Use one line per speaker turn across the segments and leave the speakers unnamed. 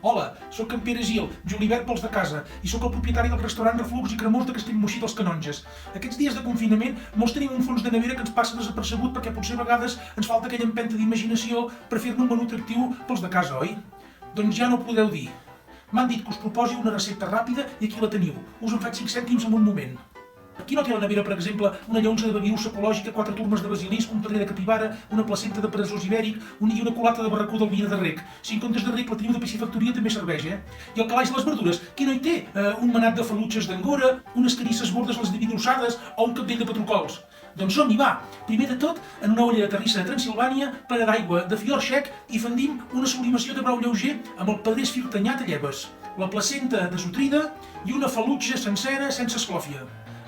Hola, sóc en Pere Gil, julivert pels de casa, i sóc el propietari del restaurant Reflux i Cremós de Castellmoixí dels Canonges. Aquests dies de confinament, molts tenim un fons de nevera que ens passa desapercebut perquè potser a vegades ens falta aquella empenta d'imaginació per fer-ne un menú atractiu pels de casa, oi? Doncs ja no ho podeu dir. M'han dit que us proposi una recepta ràpida i aquí la teniu. Us en faig 5 cèntims en un moment. Qui no té a la nevera, per exemple, una llonza de babius ecològica, 4 turmes de basilisc, un pedrer de capibara, una placenta de peresós ibèric i una culata de barracó del vina de rec. Si en comptes de rec la teniu de piscifactoria també serveix, I el calaix de les verdures, qui no hi té? Un manat de falutxes d'Angora, unes carisses bordes les dividrossades o un capdell de patrocols. Doncs som-hi, va! Primer de tot, en una olla de terrissa de Transilvània, plena d'aigua de fior sec i fendim una sublimació de brou lleuger amb el pedrer esfiltanyat a lleves, la placenta desnutrida i una falutxa sencera sense esclòfia.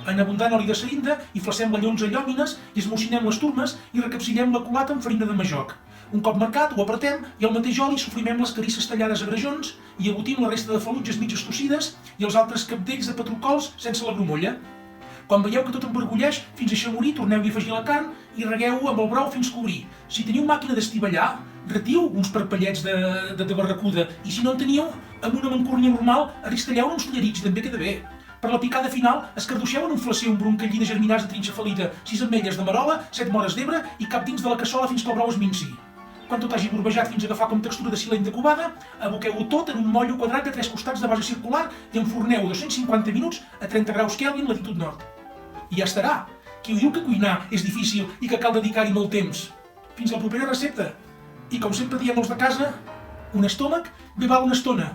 En abundant oli de serinda, hi flacem la llonza a llòmines i esmocinem les turmes i recapcillem la culata amb farina de majoc. Un cop marcat, ho apretem i al mateix oli sofrimem les carisses tallades a grajons i abotim la resta de falutges mitges tossides i els altres capdells de patrocols sense la grumolla. Quan veieu que tot embargulleix, fins a eixamorir, torneu-hi a afegir la carn i regueu-ho amb el brou fins que obrir. Si teniu màquina d'estivallar, retiu uns parpellets de barracuda i si no en teniu, amb una mancúrnia normal, aristalleu uns tallarits i també queda bé. Per la picada final, escarduixeu en un flacer un broncallí de germinats de trinxafalita, 6 ametlles de marola, 7 mores d'ebre i cap dins de la cassola fins que el brou es minci. Quan tot hagi borbejat fins a agafar com textura de silent de cubada, aboqueu-ho tot en un mollo quadrat de 3 costats de base circular i enforneu 250 minuts a 30 graus Kelvin latitud nord. I ja estarà. Qui ho diu que cuinar és difícil i que cal dedicar-hi molt temps? Fins a la propera recepta. I com sempre diem els de casa, un estómac bé val una estona.